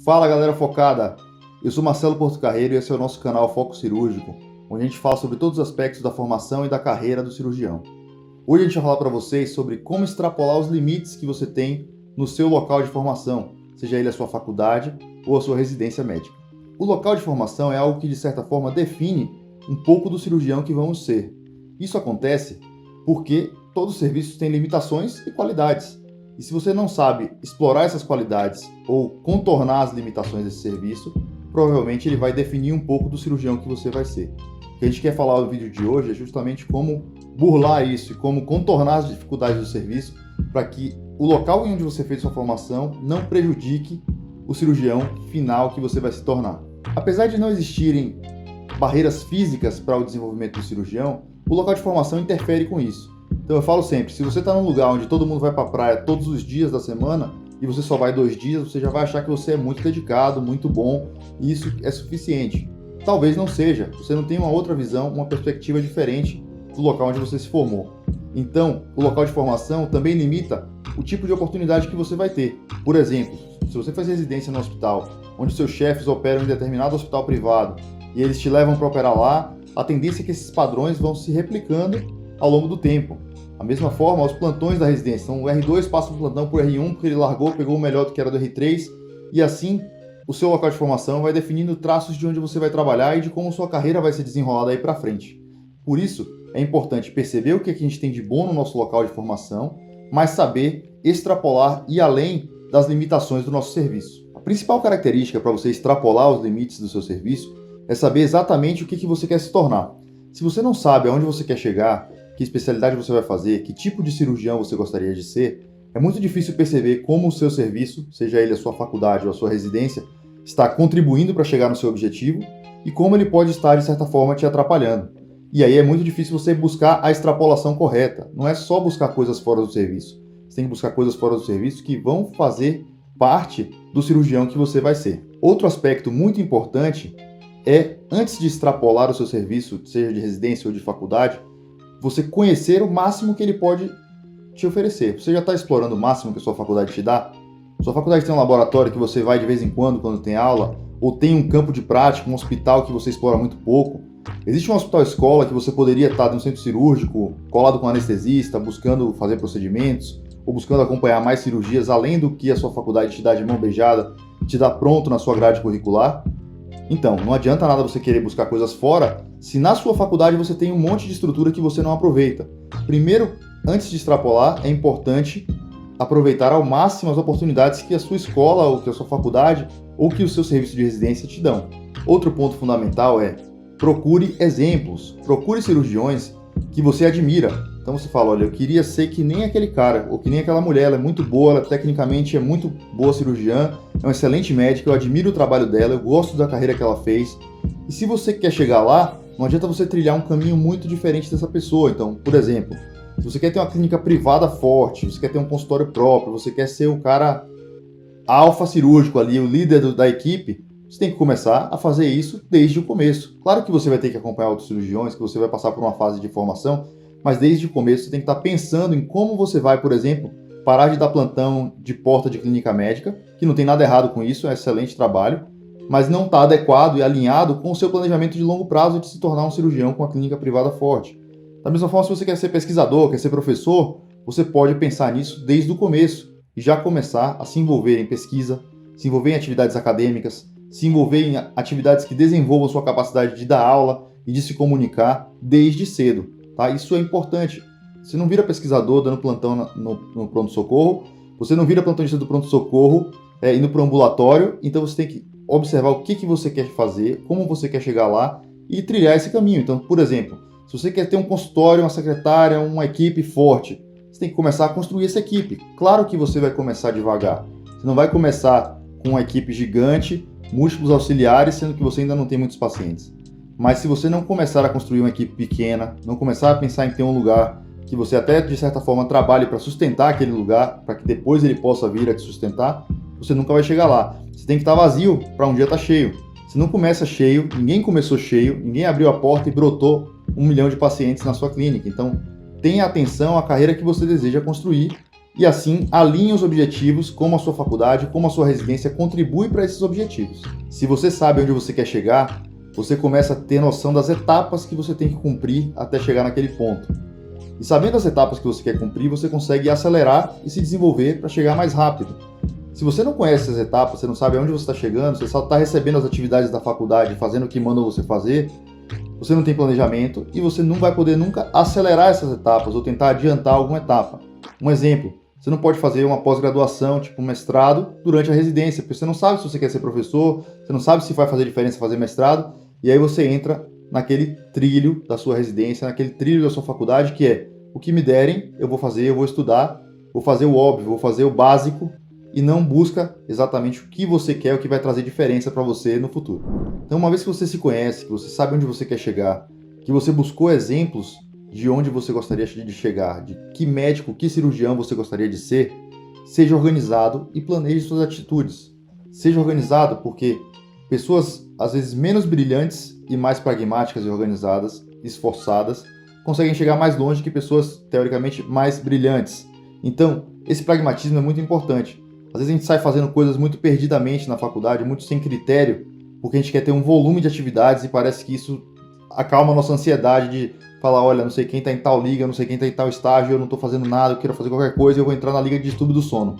Fala galera focada, eu sou Marcelo Porto Carreiro e esse é o nosso canal Foco Cirúrgico, onde a gente fala sobre todos os aspectos da formação e da carreira do cirurgião. Hoje a gente vai falar para vocês sobre como extrapolar os limites que você tem no seu local de formação, seja ele a sua faculdade ou a sua residência médica. O local de formação é algo que de certa forma define um pouco do cirurgião que vamos ser. Isso acontece porque todos os serviços têm limitações e qualidades. E se você não sabe explorar essas qualidades ou contornar as limitações desse serviço, provavelmente ele vai definir um pouco do cirurgião que você vai ser. O que a gente quer falar no vídeo de hoje é justamente como burlar isso e como contornar as dificuldades do serviço para que o local onde você fez sua formação não prejudique o cirurgião final que você vai se tornar. Apesar de não existirem barreiras físicas para o desenvolvimento do cirurgião, o local de formação interfere com isso. Então eu falo sempre, se você está num lugar onde todo mundo vai para a praia todos os dias da semana e você só vai 2 dias, você já vai achar que você é muito dedicado, muito bom, e isso é suficiente. Talvez não seja, você não tem uma outra visão, uma perspectiva diferente do local onde você se formou. Então, o local de formação também limita o tipo de oportunidade que você vai ter. Por exemplo, se você faz residência no hospital, onde seus chefes operam em determinado hospital privado e eles te levam para operar lá, a tendência é que esses padrões vão se replicando ao longo do tempo. Da mesma forma, os plantões da residência. Então, o R2 passa o plantão por R1 porque ele largou, pegou o melhor do que era do R3 e assim o seu local de formação vai definindo traços de onde você vai trabalhar e de como sua carreira vai ser desenrolada aí para frente. Por isso, é importante perceber o que a gente tem de bom no nosso local de formação, mas saber extrapolar e além das limitações do nosso serviço. A principal característica para você extrapolar os limites do seu serviço é saber exatamente o que você quer se tornar. Se você não sabe aonde você quer chegar, que especialidade você vai fazer, que tipo de cirurgião você gostaria de ser, é muito difícil perceber como o seu serviço, seja ele a sua faculdade ou a sua residência, está contribuindo para chegar no seu objetivo e como ele pode estar, de certa forma, te atrapalhando. E aí é muito difícil você buscar a extrapolação correta. Não é só buscar coisas fora do serviço. Você tem que buscar coisas fora do serviço que vão fazer parte do cirurgião que você vai ser. Outro aspecto muito importante é, antes de extrapolar o seu serviço, seja de residência ou de faculdade, você conhecer o máximo que ele pode te oferecer. Você já está explorando o máximo que a sua faculdade te dá? Sua faculdade tem um laboratório que você vai de vez em quando tem aula? Ou tem um campo de prática, um hospital que você explora muito pouco? Existe um hospital-escola que você poderia estar no centro cirúrgico, colado com um anestesista, buscando fazer procedimentos, ou buscando acompanhar mais cirurgias, além do que a sua faculdade te dá de mão beijada, te dá pronto na sua grade curricular? Então, não adianta nada você querer buscar coisas fora, se na sua faculdade você tem um monte de estrutura que você não aproveita. Primeiro, antes de extrapolar, é importante aproveitar ao máximo as oportunidades que a sua escola, ou que a sua faculdade, ou que o seu serviço de residência te dão. Outro ponto fundamental é, procure exemplos, procure cirurgiões que você admira. Então você fala, olha, eu queria ser que nem aquele cara, ou que nem aquela mulher, ela é muito boa, ela tecnicamente é muito boa cirurgiã, é uma excelente médica, eu admiro o trabalho dela, eu gosto da carreira que ela fez. E se você quer chegar lá, não adianta você trilhar um caminho muito diferente dessa pessoa. Então, por exemplo, se você quer ter uma clínica privada forte, você quer ter um consultório próprio, você quer ser o cara alfa cirúrgico ali, o líder da equipe, você tem que começar a fazer isso desde o começo. Claro que você vai ter que acompanhar outros cirurgiões, que você vai passar por uma fase de formação, mas desde o começo você tem que estar pensando em como você vai, por exemplo, parar de dar plantão de porta de clínica médica, que não tem nada errado com isso, é um excelente trabalho, mas não está adequado e alinhado com o seu planejamento de longo prazo de se tornar um cirurgião com a clínica privada forte. Da mesma forma, se você quer ser pesquisador, quer ser professor, você pode pensar nisso desde o começo e já começar a se envolver em pesquisa, se envolver em atividades acadêmicas, se envolver em atividades que desenvolvam sua capacidade de dar aula e de se comunicar desde cedo. Tá? Isso é importante. Você não vira pesquisador dando plantão no pronto-socorro, você não vira plantonista do pronto-socorro indo para o ambulatório, então você tem que observar o que você quer fazer, como você quer chegar lá e trilhar esse caminho. Então, por exemplo, se você quer ter um consultório, uma secretária, uma equipe forte, você tem que começar a construir essa equipe. Claro que você vai começar devagar. Você não vai começar com uma equipe gigante, múltiplos auxiliares, sendo que você ainda não tem muitos pacientes. Mas se você não começar a construir uma equipe pequena, não começar a pensar em ter um lugar que você até, de certa forma, trabalhe para sustentar aquele lugar, para que depois ele possa vir a te sustentar, você nunca vai chegar lá. Você tem que estar vazio para um dia estar cheio. Se não começa cheio, ninguém começou cheio, ninguém abriu a porta e brotou 1 milhão de pacientes na sua clínica. Então, tenha atenção à carreira que você deseja construir e assim alinhe os objetivos, como a sua faculdade, como a sua residência contribui para esses objetivos. Se você sabe onde você quer chegar, você começa a ter noção das etapas que você tem que cumprir até chegar naquele ponto. E sabendo as etapas que você quer cumprir, você consegue acelerar e se desenvolver para chegar mais rápido. Se você não conhece essas etapas, você não sabe aonde você está chegando, você só está recebendo as atividades da faculdade, fazendo o que mandam você fazer, você não tem planejamento e você não vai poder nunca acelerar essas etapas ou tentar adiantar alguma etapa. Um exemplo, você não pode fazer uma pós-graduação, tipo um mestrado, durante a residência, porque você não sabe se você quer ser professor, você não sabe se vai fazer diferença fazer mestrado, e aí você entra naquele trilho da sua residência, naquele trilho da sua faculdade, que é o que me derem, eu vou fazer, eu vou estudar, vou fazer o óbvio, vou fazer o básico, e não busca exatamente o que você quer, o que vai trazer diferença para você no futuro. Então, uma vez que você se conhece, que você sabe onde você quer chegar, que você buscou exemplos de onde você gostaria de chegar, de que médico, que cirurgião você gostaria de ser, seja organizado e planeje suas atitudes. Seja organizado porque pessoas, às vezes, menos brilhantes e mais pragmáticas e organizadas, esforçadas, conseguem chegar mais longe que pessoas, teoricamente, mais brilhantes. Então, esse pragmatismo é muito importante. Às vezes a gente sai fazendo coisas muito perdidamente na faculdade, muito sem critério, porque a gente quer ter um volume de atividades e parece que isso acalma a nossa ansiedade de falar, olha, não sei quem está em tal liga, não sei quem está em tal estágio, eu não estou fazendo nada, eu quero fazer qualquer coisa, eu vou entrar na liga de distúrbio do sono.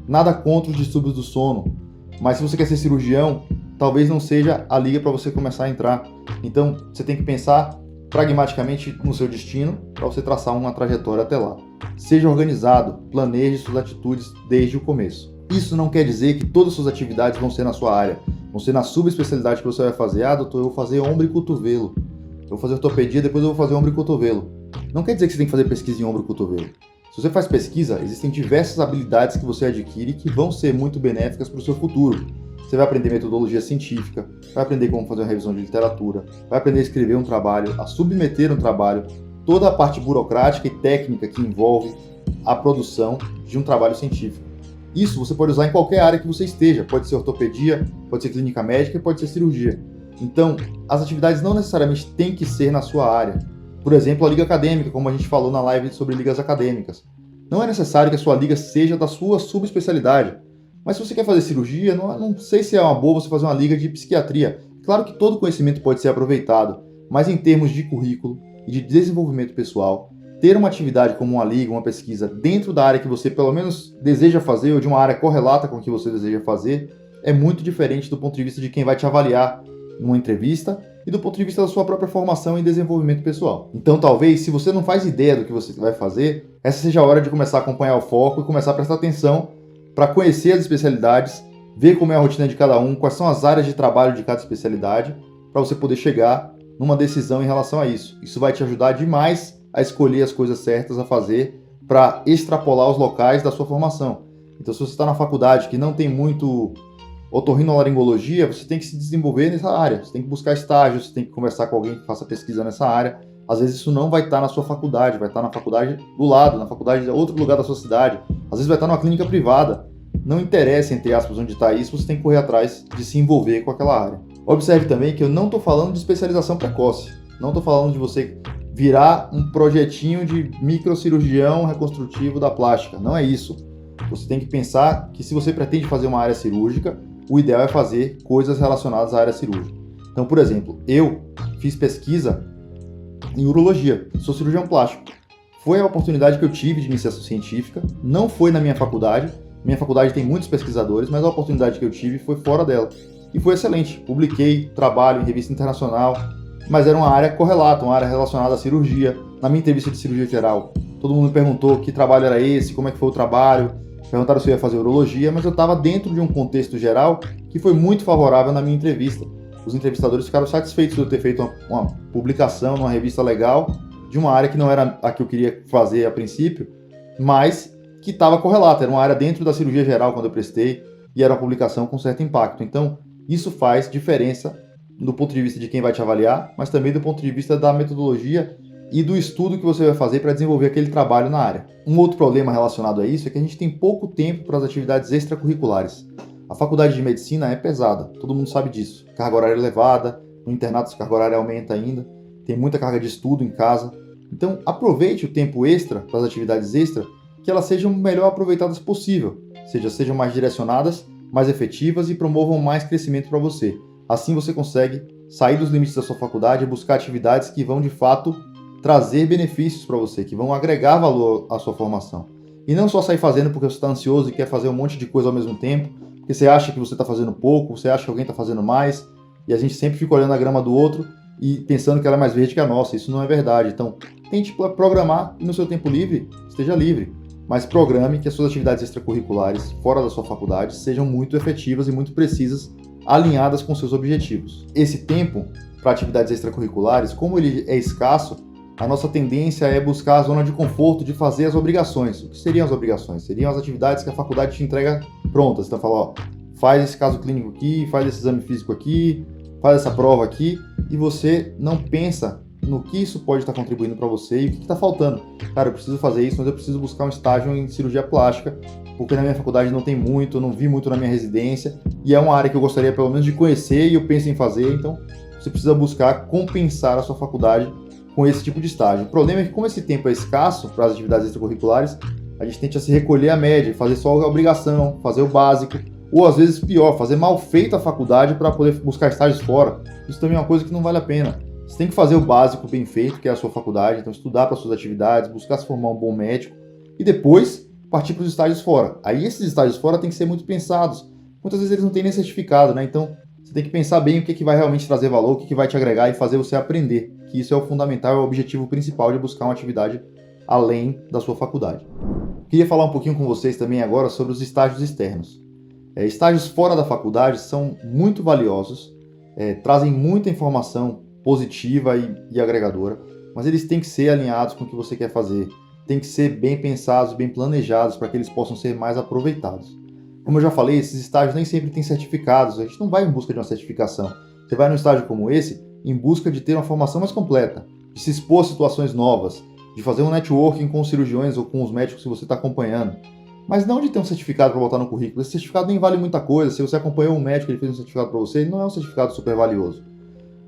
Nada contra os distúrbios do sono, mas se você quer ser cirurgião, talvez não seja a liga para você começar a entrar. Então, você tem que pensar pragmaticamente no seu destino para você traçar uma trajetória até lá. Seja organizado, planeje suas atitudes desde o começo. Isso não quer dizer que todas as suas atividades vão ser na sua área, vão ser na subespecialidade que você vai fazer. Ah, doutor, eu vou fazer ombro e cotovelo. Eu vou fazer ortopedia, depois eu vou fazer ombro e cotovelo. Não quer dizer que você tem que fazer pesquisa em ombro e cotovelo. Se você faz pesquisa, existem diversas habilidades que você adquire que vão ser muito benéficas para o seu futuro. Você vai aprender metodologia científica, vai aprender como fazer uma revisão de literatura, vai aprender a escrever um trabalho, a submeter um trabalho, toda a parte burocrática e técnica que envolve a produção de um trabalho científico. Isso você pode usar em qualquer área que você esteja, pode ser ortopedia, pode ser clínica médica, pode ser cirurgia. Então, as atividades não necessariamente têm que ser na sua área. Por exemplo, a liga acadêmica, como a gente falou na live sobre ligas acadêmicas. Não é necessário que a sua liga seja da sua subespecialidade. Mas se você quer fazer cirurgia, não sei se é uma boa você fazer uma liga de psiquiatria. Claro que todo conhecimento pode ser aproveitado, mas em termos de currículo e de desenvolvimento pessoal, ter uma atividade como uma liga, uma pesquisa dentro da área que você pelo menos deseja fazer ou de uma área correlata com o que você deseja fazer é muito diferente do ponto de vista de quem vai te avaliar numa entrevista e do ponto de vista da sua própria formação e desenvolvimento pessoal. Então, talvez, se você não faz ideia do que você vai fazer, essa seja a hora de começar a acompanhar o foco e começar a prestar atenção para conhecer as especialidades, ver como é a rotina de cada um, quais são as áreas de trabalho de cada especialidade, para você poder chegar numa decisão em relação a isso. Isso vai te ajudar demais a escolher as coisas certas a fazer para extrapolar os locais da sua formação. Então, se você está na faculdade que não tem muito otorrinolaringologia, você tem que se desenvolver nessa área, você tem que buscar estágios, você tem que conversar com alguém que faça pesquisa nessa área. Às vezes isso não vai estar na sua faculdade, vai estar na faculdade do lado, na faculdade de outro lugar da sua cidade, às vezes vai estar numa clínica privada. Não interessa, entre aspas, onde está isso, você tem que correr atrás de se envolver com aquela área. Observe também que eu não estou falando de especialização precoce, não estou falando de você virar um projetinho de microcirurgião reconstrutivo da plástica, não é isso. Você tem que pensar que se você pretende fazer uma área cirúrgica, o ideal é fazer coisas relacionadas à área cirúrgica. Então, por exemplo, eu fiz pesquisa em urologia, sou cirurgião plástico. Foi a oportunidade que eu tive de iniciação científica, não foi na minha faculdade tem muitos pesquisadores, mas a oportunidade que eu tive foi fora dela. E foi excelente, publiquei trabalho em revista internacional, mas era uma área correlata, uma área relacionada à cirurgia. Na minha entrevista de cirurgia geral, todo mundo me perguntou que trabalho era esse, como é que foi o trabalho, perguntaram se eu ia fazer urologia, mas eu estava dentro de um contexto geral que foi muito favorável na minha entrevista. Os entrevistadores ficaram satisfeitos de eu ter feito uma publicação numa revista legal de uma área que não era a que eu queria fazer a princípio, mas que estava correlata, era uma área dentro da cirurgia geral quando eu prestei e era uma publicação com certo impacto. Então, isso faz diferença do ponto de vista de quem vai te avaliar, mas também do ponto de vista da metodologia e do estudo que você vai fazer para desenvolver aquele trabalho na área. Um outro problema relacionado a isso é que a gente tem pouco tempo para as atividades extracurriculares. A faculdade de medicina é pesada, todo mundo sabe disso. Carga horária elevada, no internato a carga horária aumenta ainda, tem muita carga de estudo em casa. Então, aproveite o tempo extra para as atividades extra que elas sejam melhor aproveitadas possível, sejam mais direcionadas, mais efetivas e promovam mais crescimento para você. Assim você consegue sair dos limites da sua faculdade e buscar atividades que vão de fato trazer benefícios para você, que vão agregar valor à sua formação. E não só sair fazendo porque você está ansioso e quer fazer um monte de coisa ao mesmo tempo, porque você acha que você está fazendo pouco, você acha que alguém está fazendo mais, e a gente sempre fica olhando a grama do outro e pensando que ela é mais verde que a nossa. Isso não é verdade. Então, tente programar e no seu tempo livre, esteja livre. Mas programe que as suas atividades extracurriculares, fora da sua faculdade, sejam muito efetivas e muito precisas, alinhadas com seus objetivos. Esse tempo para atividades extracurriculares, como ele é escasso, a nossa tendência é buscar a zona de conforto de fazer as obrigações. O que seriam as obrigações? Seriam as atividades que a faculdade te entrega prontas. Então, fala, ó, faz esse caso clínico aqui, faz esse exame físico aqui, faz essa prova aqui, e você não pensa no que isso pode estar contribuindo para você e o que está faltando. Cara, eu preciso fazer isso, mas eu preciso buscar um estágio em cirurgia plástica, porque na minha faculdade não tem muito, eu não vi muito na minha residência, e é uma área que eu gostaria pelo menos de conhecer e eu penso em fazer, então você precisa buscar compensar a sua faculdade com esse tipo de estágio. O problema é que como esse tempo é escasso para as atividades extracurriculares, a gente tende a se recolher à média, fazer só a obrigação, fazer o básico, ou às vezes pior, fazer mal feita a faculdade para poder buscar estágios fora. Isso também é uma coisa que não vale a pena. Você tem que fazer o básico bem feito, que é a sua faculdade, então estudar para suas atividades, buscar se formar um bom médico e depois partir para os estágios fora. Aí esses estágios fora têm que ser muito pensados. Muitas vezes eles não têm nem certificado, né? Então você tem que pensar bem o que vai realmente trazer valor, o que vai te agregar e fazer você aprender. Que isso é o fundamental, é o objetivo principal de buscar uma atividade além da sua faculdade. Queria falar um pouquinho com vocês também agora sobre os estágios externos. Estágios fora da faculdade são muito valiosos, trazem muita informação positiva e agregadora, mas eles têm que ser alinhados com o que você quer fazer, têm que ser bem pensados, bem planejados para que eles possam ser mais aproveitados. Como eu já falei, esses estágios nem sempre têm certificados, a gente não vai em busca de uma certificação. Você vai num estágio como esse em busca de ter uma formação mais completa, de se expor a situações novas, de fazer um networking com os cirurgiões ou com os médicos que você está acompanhando, mas não de ter um certificado para botar no currículo. Esse certificado nem vale muita coisa. Se você acompanhou um médico e ele fez um certificado para você, ele não é um certificado super valioso.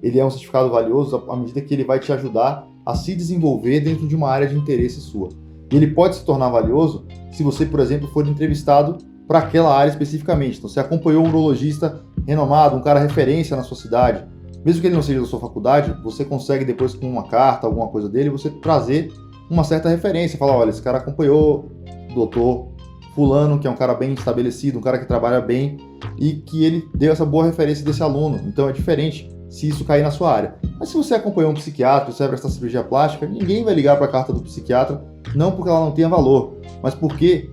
Ele é um certificado valioso à medida que ele vai te ajudar a se desenvolver dentro de uma área de interesse sua. E ele pode se tornar valioso se você, por exemplo, for entrevistado para aquela área especificamente. Então, você acompanhou um urologista renomado, um cara referência na sua cidade. Mesmo que ele não seja da sua faculdade, você consegue depois com uma carta, alguma coisa dele, você trazer uma certa referência. Falar, olha, esse cara acompanhou o doutor fulano, que é um cara bem estabelecido, um cara que trabalha bem e que ele deu essa boa referência desse aluno. Então é diferente se isso cair na sua área. Mas se você acompanhou um psiquiatra, você vai prestar cirurgia plástica, ninguém vai ligar para a carta do psiquiatra, não porque ela não tenha valor, mas porque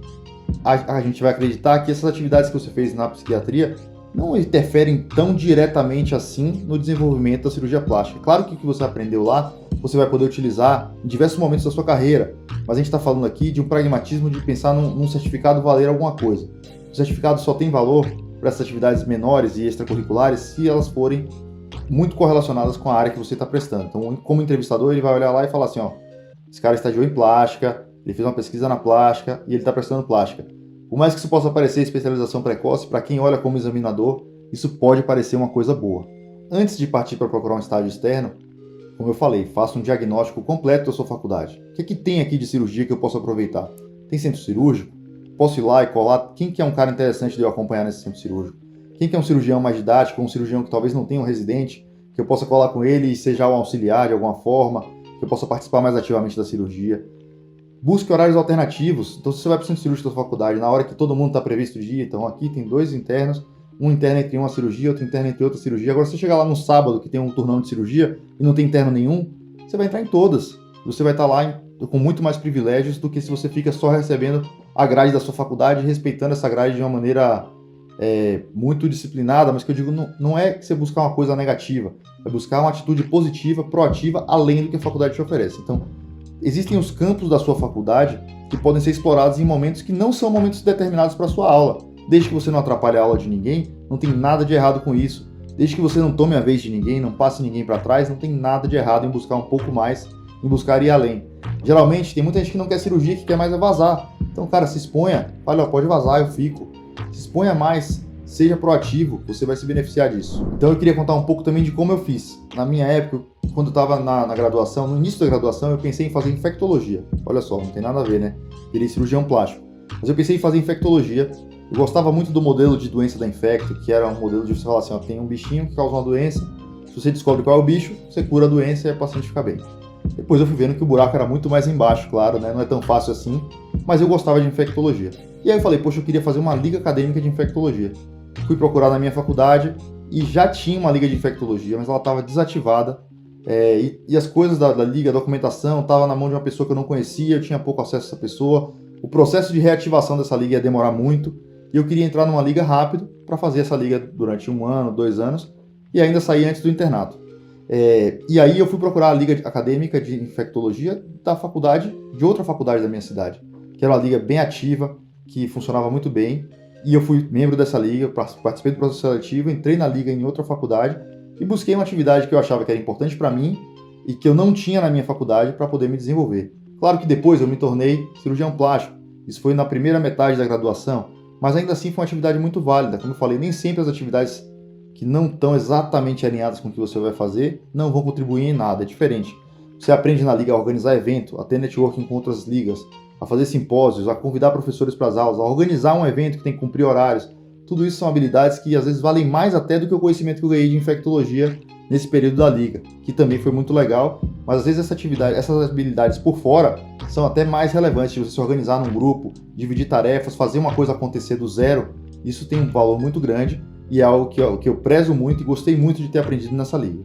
a gente vai acreditar que essas atividades que você fez na psiquiatria não interferem tão diretamente assim no desenvolvimento da cirurgia plástica. Claro que o que você aprendeu lá, você vai poder utilizar em diversos momentos da sua carreira, mas a gente está falando aqui de um pragmatismo de pensar num certificado valer alguma coisa. O certificado só tem valor para essas atividades menores e extracurriculares se elas forem muito correlacionadas com a área que você está prestando. Então, como entrevistador, ele vai olhar lá e falar assim, ó, esse cara estagiou em plástica, ele fez uma pesquisa na plástica e ele está prestando plástica. Por mais que isso possa parecer especialização precoce, para quem olha como examinador, isso pode parecer uma coisa boa. Antes de partir para procurar um estágio externo, como eu falei, faça um diagnóstico completo da sua faculdade. O que é que tem aqui de cirurgia que eu posso aproveitar? Tem centro cirúrgico? Posso ir lá e colar? Quem que é um cara interessante de eu acompanhar nesse centro cirúrgico? Quem que é um cirurgião mais didático, um cirurgião que talvez não tenha um residente, que eu possa colar com ele e seja um auxiliar de alguma forma, que eu possa participar mais ativamente da cirurgia? Busque horários alternativos. Então, se você vai para o centro cirúrgico da faculdade, na hora que todo mundo está previsto o dia, então aqui tem 2 internos, um interno entre uma cirurgia, outro interno entre outra cirurgia. Agora, se você chegar lá no sábado, que tem um turnão de cirurgia, e não tem interno nenhum, você vai entrar em todas. Você vai estar lá com muito mais privilégios do que se você fica só recebendo a grade da sua faculdade e respeitando essa grade de uma maneira muito disciplinada, mas que eu digo, não é que você buscar uma coisa negativa, é buscar uma atitude positiva, proativa, além do que a faculdade te oferece. Então, existem os campos da sua faculdade que podem ser explorados em momentos que não são momentos determinados para a sua aula. Desde que você não atrapalhe a aula de ninguém, não tem nada de errado com isso. Desde que você não tome a vez de ninguém, não passe ninguém para trás, não tem nada de errado em buscar um pouco mais, em buscar ir além. Geralmente, tem muita gente que não quer cirurgia, que quer mais é vazar. Então, cara, se exponha. Olha, pode vazar, eu fico. Se exponha mais, seja proativo, você vai se beneficiar disso. Então eu queria contar um pouco também de como eu fiz. Na minha época, quando eu estava na graduação, no início da graduação, eu pensei em fazer infectologia. Olha só, não tem nada a ver, né? Virei cirurgião plástico. Mas eu pensei em fazer infectologia. Eu gostava muito do modelo de doença da Infecto, que era um modelo de você falar assim, ó, tem um bichinho que causa uma doença, se você descobre qual é o bicho, você cura a doença e a paciente fica bem. Depois eu fui vendo que o buraco era muito mais embaixo, claro, né? Não é tão fácil assim, mas eu gostava de infectologia. E aí eu falei, poxa, eu queria fazer uma liga acadêmica de infectologia. Fui procurar na minha faculdade e já tinha uma liga de infectologia, mas ela estava desativada. E as coisas da liga, a documentação, estava na mão de uma pessoa que eu não conhecia, eu tinha pouco acesso a essa pessoa. O processo de reativação dessa liga ia demorar muito. E eu queria entrar numa liga rápido para fazer essa liga durante 1 ano, 2 anos e ainda sair antes do internato. E aí eu fui procurar a liga acadêmica de infectologia da faculdade, de outra faculdade da minha cidade, que era uma liga bem ativa, que funcionava muito bem. E eu fui membro dessa liga, participei do processo seletivo, entrei na liga em outra faculdade e busquei uma atividade que eu achava que era importante para mim e que eu não tinha na minha faculdade para poder me desenvolver. Claro que depois eu me tornei cirurgião plástico. Isso foi na primeira metade da graduação, mas ainda assim foi uma atividade muito válida. Como eu falei, nem sempre as atividades que não estão exatamente alinhadas com o que você vai fazer não vão contribuir em nada, é diferente. Você aprende na liga a organizar evento, a ter networking com outras ligas, a fazer simpósios, a convidar professores para as aulas, a organizar um evento que tem que cumprir horários. Tudo isso são habilidades que às vezes valem mais até do que o conhecimento que eu ganhei de infectologia nesse período da liga, que também foi muito legal, mas às vezes essas habilidades por fora são até mais relevantes, de você se organizar num grupo, dividir tarefas, fazer uma coisa acontecer do zero. Isso tem um valor muito grande e é algo que eu prezo muito e gostei muito de ter aprendido nessa liga.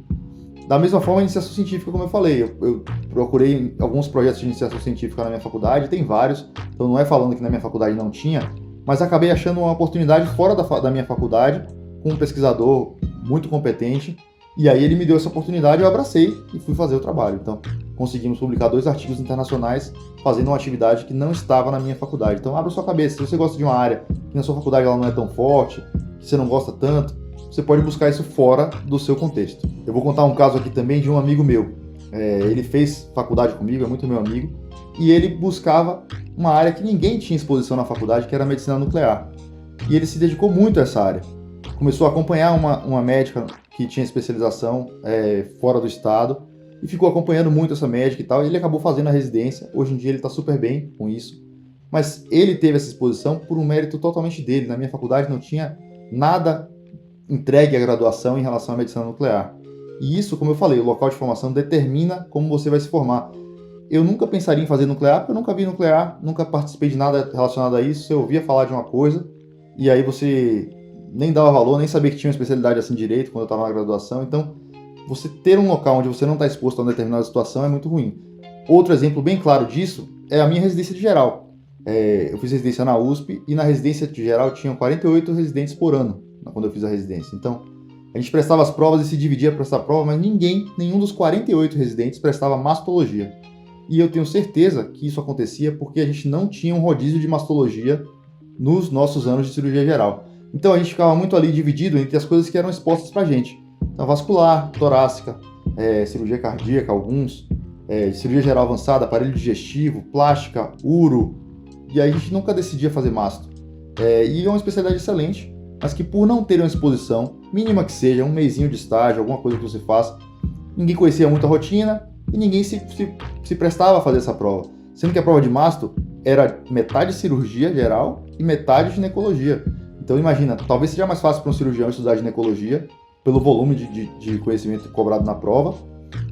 Da mesma forma, a iniciação científica, como eu falei, eu procurei alguns projetos de iniciação científica na minha faculdade, tem vários, então não é falando que na minha faculdade não tinha, mas acabei achando uma oportunidade fora da minha faculdade, com um pesquisador muito competente, e aí ele me deu essa oportunidade, eu abracei e fui fazer o trabalho. Então, conseguimos publicar 2 artigos internacionais fazendo uma atividade que não estava na minha faculdade. Então, abra sua cabeça, se você gosta de uma área que na sua faculdade ela não é tão forte, que você não gosta tanto, você pode buscar isso fora do seu contexto. Eu vou contar um caso aqui também de um amigo meu. Ele fez faculdade comigo, é muito meu amigo, e ele buscava uma área que ninguém tinha exposição na faculdade, que era a medicina nuclear. E ele se dedicou muito a essa área. Começou a acompanhar uma médica que tinha especialização fora do estado, e ficou acompanhando muito essa médica e tal, e ele acabou fazendo a residência. Hoje em dia ele está super bem com isso. Mas ele teve essa exposição por um mérito totalmente dele. Na minha faculdade não tinha nada entregue à graduação em relação à medicina nuclear. E isso, como eu falei, o local de formação determina como você vai se formar. Eu nunca pensaria em fazer nuclear, porque eu nunca vi nuclear, nunca participei de nada relacionado a isso. Eu ouvia falar de uma coisa, e aí você nem dava valor, nem sabia que tinha uma especialidade assim direito quando eu estava na graduação. Então, você ter um local onde você não está exposto a uma determinada situação é muito ruim. Outro exemplo bem claro disso é a minha residência de geral. Eu fiz residência na USP, e na residência de geral tinham 48 residentes por ano, quando eu fiz a residência. Então, a gente prestava as provas e se dividia para essa prova, mas nenhum dos 48 residentes prestava mastologia. E eu tenho certeza que isso acontecia porque a gente não tinha um rodízio de mastologia nos nossos anos de cirurgia geral. Então a gente ficava muito ali dividido entre as coisas que eram expostas para a gente. Então, vascular, torácica, cirurgia cardíaca, alguns, cirurgia geral avançada, aparelho digestivo, plástica, uro, e aí a gente nunca decidia fazer masto. E é uma especialidade excelente, mas que por não ter uma exposição, mínima que seja, um mesinho de estágio, alguma coisa que você faça, ninguém conhecia muito a rotina e ninguém se prestava a fazer essa prova. Sendo que a prova de masto era metade cirurgia geral e metade ginecologia. Então imagina, talvez seja mais fácil para um cirurgião estudar ginecologia, pelo volume de conhecimento cobrado na prova,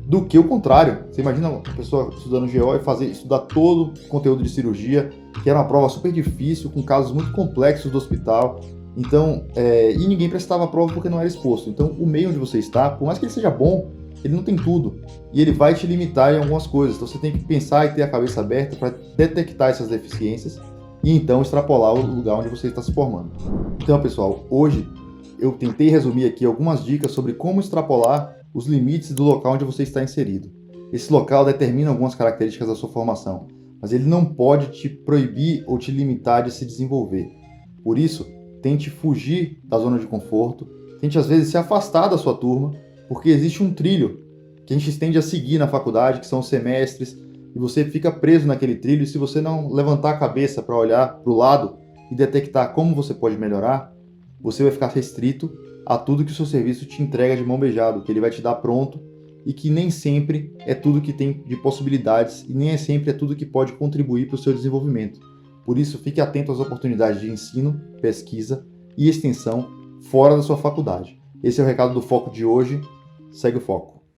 do que o contrário. Você imagina uma pessoa estudando GO e estudar todo o conteúdo de cirurgia, que era uma prova super difícil, com casos muito complexos do hospital. Então, e ninguém prestava a prova porque não era exposto. Então, o meio onde você está, por mais que ele seja bom, ele não tem tudo. E ele vai te limitar em algumas coisas. Então, você tem que pensar e ter a cabeça aberta para detectar essas deficiências e então extrapolar o lugar onde você está se formando. Então, pessoal, hoje eu tentei resumir aqui algumas dicas sobre como extrapolar os limites do local onde você está inserido. Esse local determina algumas características da sua formação, mas ele não pode te proibir ou te limitar de se desenvolver. Por isso, tente fugir da zona de conforto, tente às vezes se afastar da sua turma, porque existe um trilho que a gente tende a seguir na faculdade, que são os semestres, e você fica preso naquele trilho, e se você não levantar a cabeça para olhar para o lado e detectar como você pode melhorar, você vai ficar restrito a tudo que o seu serviço te entrega de mão beijada, que ele vai te dar pronto, e que nem sempre é tudo que tem de possibilidades e nem sempre é tudo que pode contribuir para o seu desenvolvimento. Por isso, fique atento às oportunidades de ensino, pesquisa e extensão fora da sua faculdade. Esse é o recado do Foco de hoje. Segue o foco.